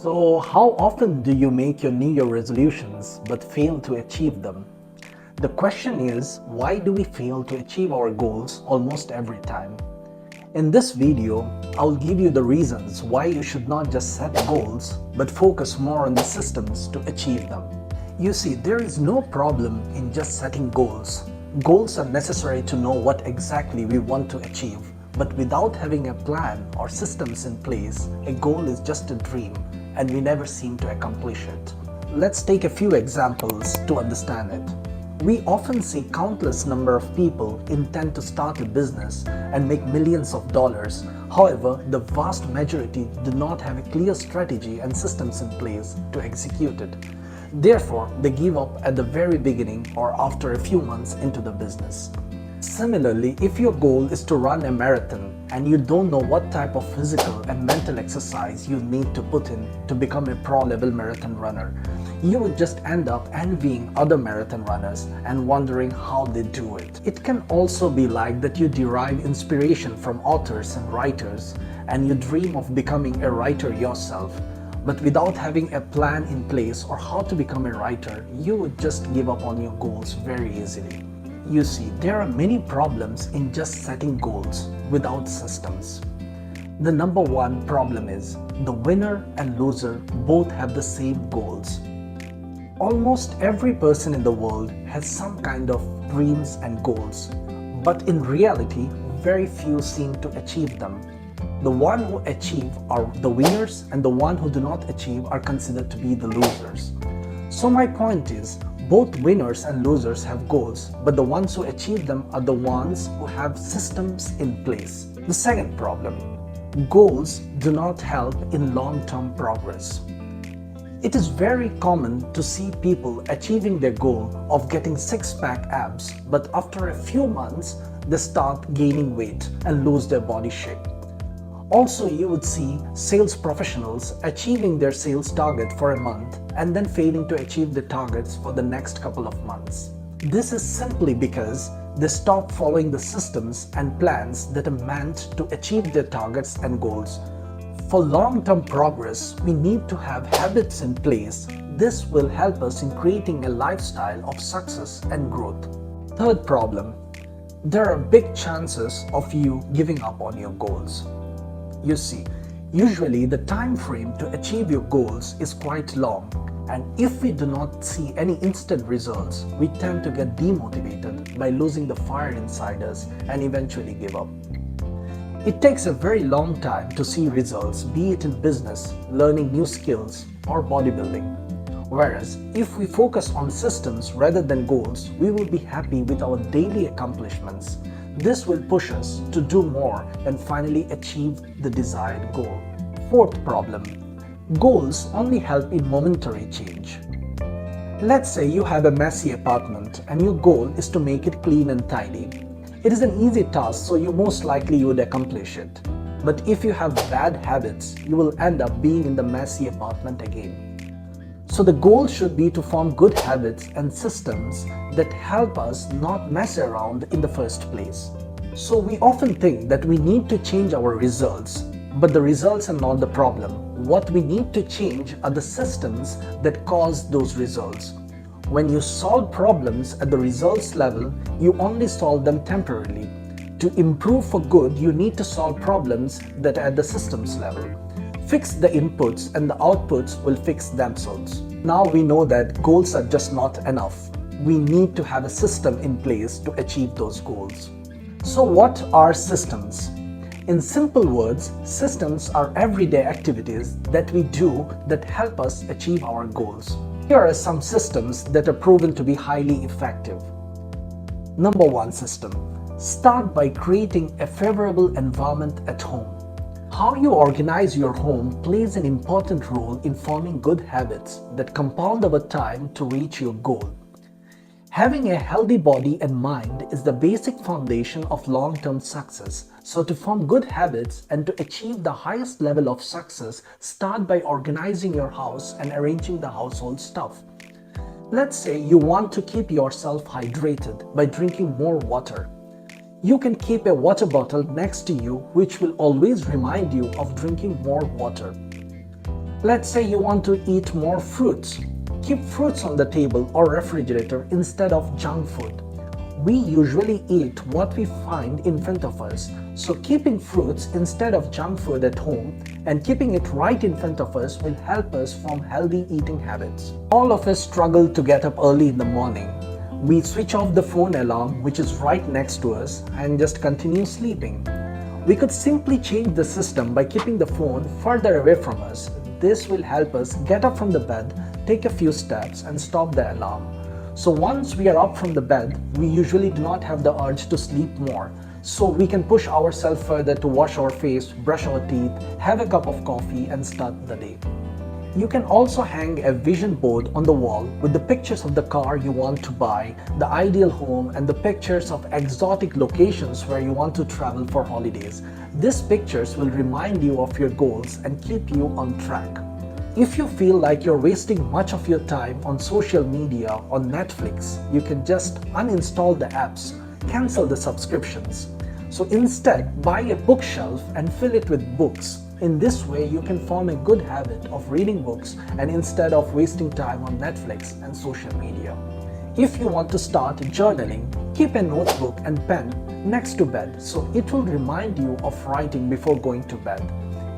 So, how often do you make your New Year resolutions but fail to achieve them? The question is, why do we fail to achieve our goals almost every time? In this video, I'll give you the reasons why you should not just set goals but focus more on the systems to achieve them. You see, there is no problem in just setting goals. Goals are necessary to know what exactly we want to achieve, but without having a plan or systems in place, a goal is just a dream and we never seem to accomplish it. Let's take a few examples to understand it. We often see countless number of people intend to start a business and make millions of dollars. However, the vast majority do not have a clear strategy and systems in place to execute it. Therefore, they give up at the very beginning or after a few months into the business. Similarly, if your goal is to run a marathon and you don't know what type of physical and mental exercise you need to put in to become a pro-level marathon runner, you would just end up envying other marathon runners and wondering how they do it. It can also be like that you derive inspiration from authors and writers and you dream of becoming a writer yourself, but without having a plan in place or how to become a writer, you would just give up on your goals very easily. You see, there are many problems in just setting goals without systems. The number one problem is the winner and loser both have the same goals. Almost every person in the world has some kind of dreams and goals, but in reality, very few seem to achieve them. The one who achieve are the winners and the one who do not achieve are considered to be the losers. So my point is, both winners and losers have goals, but the ones who achieve them are the ones who have systems in place. The second problem, goals do not help in long-term progress. It is very common to see people achieving their goal of getting six-pack abs, but after a few months, they start gaining weight and lose their body shape. Also, you would see sales professionals achieving their sales target for a month and then failing to achieve the targets for the next couple of months. This is simply because they stop following the systems and plans that are meant to achieve their targets and goals. For long-term progress, we need to have habits in place. This will help us in creating a lifestyle of success and growth. Third problem, there are big chances of you giving up on your goals. You see, usually the time frame to achieve your goals is quite long, and if we do not see any instant results, we tend to get demotivated by losing the fire inside us and eventually give up. It takes a very long time to see results, be it in business, learning new skills, or bodybuilding. Whereas, if we focus on systems rather than goals, we will be happy with our daily accomplishments. This will push us to do more and finally achieve the desired goal. Fourth problem, goals only help in momentary change. Let's say you have a messy apartment and your goal is to make it clean and tidy. It is an easy task, so most likely you would accomplish it. But if you have bad habits, you will end up being in the messy apartment again. So the goal should be to form good habits and systems that help us not mess around in the first place. So we often think that we need to change our results, but the results are not the problem. What we need to change are the systems that cause those results. When you solve problems at the results level, you only solve them temporarily. To improve for good, you need to solve problems that are at the systems level. Fix the inputs and the outputs will fix themselves. Now we know that goals are just not enough. We need to have a system in place to achieve those goals. So what are systems? In simple words, systems are everyday activities that we do that help us achieve our goals. Here are some systems that are proven to be highly effective. Number one system. Start by creating a favorable environment at home. How you organize your home plays an important role in forming good habits that compound over time to reach your goal. Having a healthy body and mind is the basic foundation of long-term success. So to form good habits and to achieve the highest level of success, start by organizing your house and arranging the household stuff. Let's say you want to keep yourself hydrated by drinking more water. You can keep a water bottle next to you which will always remind you of drinking more water. Let's say you want to eat more fruits. Keep fruits on the table or refrigerator instead of junk food. We usually eat what we find in front of us, so keeping fruits instead of junk food at home and keeping it right in front of us will help us form healthy eating habits. All of us struggle to get up early in the morning. We switch off the phone alarm, which is right next to us, and just continue sleeping. We could simply change the system by keeping the phone further away from us. This will help us get up from the bed, take a few steps, and stop the alarm. So once we are up from the bed, we usually do not have the urge to sleep more. So we can push ourselves further to wash our face, brush our teeth, have a cup of coffee, and start the day. You can also hang a vision board on the wall with the pictures of the car you want to buy, the ideal home, and the pictures of exotic locations where you want to travel for holidays. These pictures will remind you of your goals and keep you on track. If you feel like you're wasting much of your time on social media or Netflix, you can just uninstall the apps, cancel the subscriptions. So instead, buy a bookshelf and fill it with books. In this way, you can form a good habit of reading books and instead of wasting time on Netflix and social media. If you want to start journaling, keep a notebook and pen next to bed so it will remind you of writing before going to bed.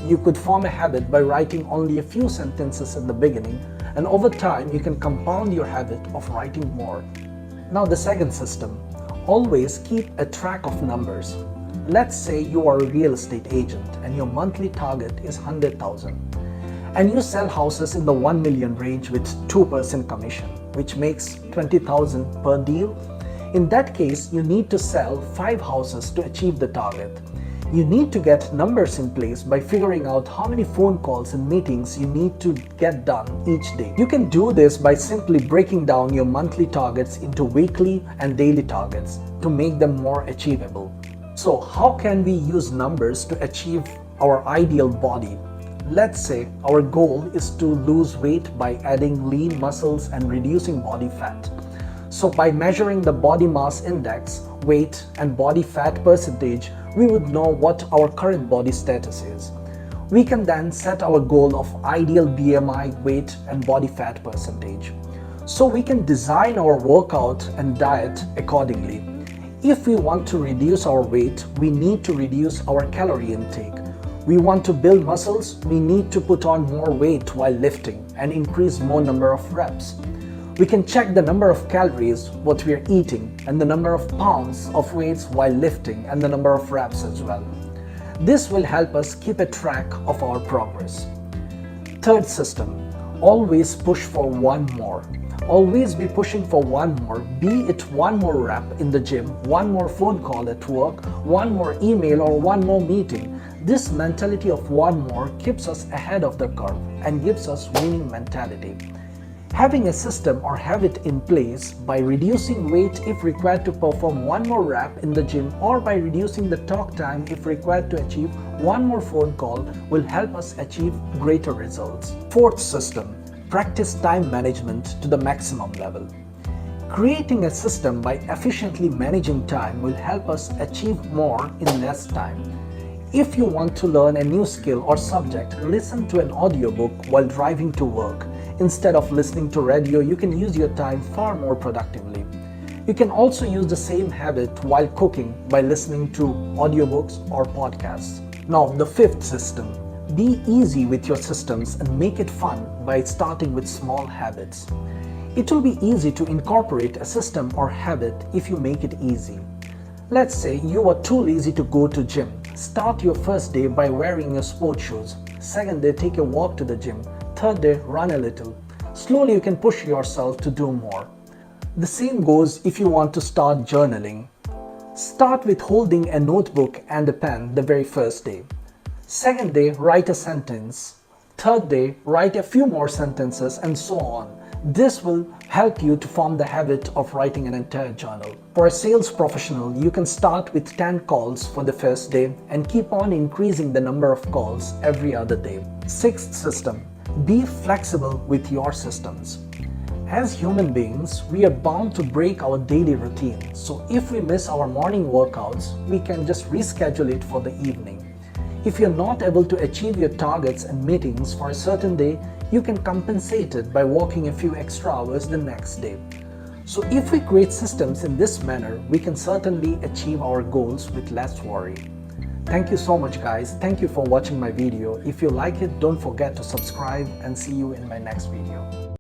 You could form a habit by writing only a few sentences in the beginning, and over time you can compound your habit of writing more. Now the second system, always keep a track of numbers. Let's say you are a real estate agent and your monthly target is 100,000 and you sell houses in the 1 million range with 2% commission, which makes 20,000 per deal. In that case, you need to sell 5 houses to achieve the target. You need to get numbers in place by figuring out how many phone calls and meetings you need to get done each day. You can do this by simply breaking down your monthly targets into weekly and daily targets to make them more achievable. So how can we use numbers to achieve our ideal body? Let's say our goal is to lose weight by adding lean muscles and reducing body fat. So by measuring the body mass index, weight, and body fat percentage, we would know what our current body status is. We can then set our goal of ideal BMI, weight, and body fat percentage. So we can design our workout and diet accordingly. If we want to reduce our weight, we need to reduce our calorie intake. We want to build muscles, we need to put on more weight while lifting and increase more number of reps. We can check the number of calories, what we are eating, and the number of pounds of weights while lifting and the number of reps as well. This will help us keep a track of our progress. Third system, always push for one more. Always be pushing for one more, be it one more rep in the gym, one more phone call at work, one more email, or one more meeting. This mentality of one more keeps us ahead of the curve and gives us winning mentality. Having a system or habit in place by reducing weight if required to perform one more rep in the gym or by reducing the talk time if required to achieve one more phone call will help us achieve greater results. Fourth system, practice time management to the maximum level. Creating a system by efficiently managing time will help us achieve more in less time. If you want to learn a new skill or subject, listen to an audiobook while driving to work. Instead of listening to radio, you can use your time far more productively. You can also use the same habit while cooking by listening to audiobooks or podcasts. Now, the fifth system. Be easy with your systems and make it fun by starting with small habits. It will be easy to incorporate a system or habit if you make it easy. Let's say you are too lazy to go to gym. Start your first day by wearing your sports shoes. Second day, take a walk to the gym. Third day, run a little. Slowly you can push yourself to do more. The same goes if you want to start journaling. Start with holding a notebook and a pen the very first day. Second day, write a sentence. Third day, write a few more sentences, and so on. This will help you to form the habit of writing an entire journal. For a sales professional, you can start with 10 calls for the first day and keep on increasing the number of calls every other day. Sixth system. Be flexible with your systems. As human beings, we are bound to break our daily routine. So if we miss our morning workouts, we can just reschedule it for the evening. If you're not able to achieve your targets and meetings for a certain day, you can compensate it by working a few extra hours the next day. So if we create systems in this manner, we can certainly achieve our goals with less worry. Thank you so much guys. Thank you for watching my video. If you like it, don't forget to subscribe and see you in my next video.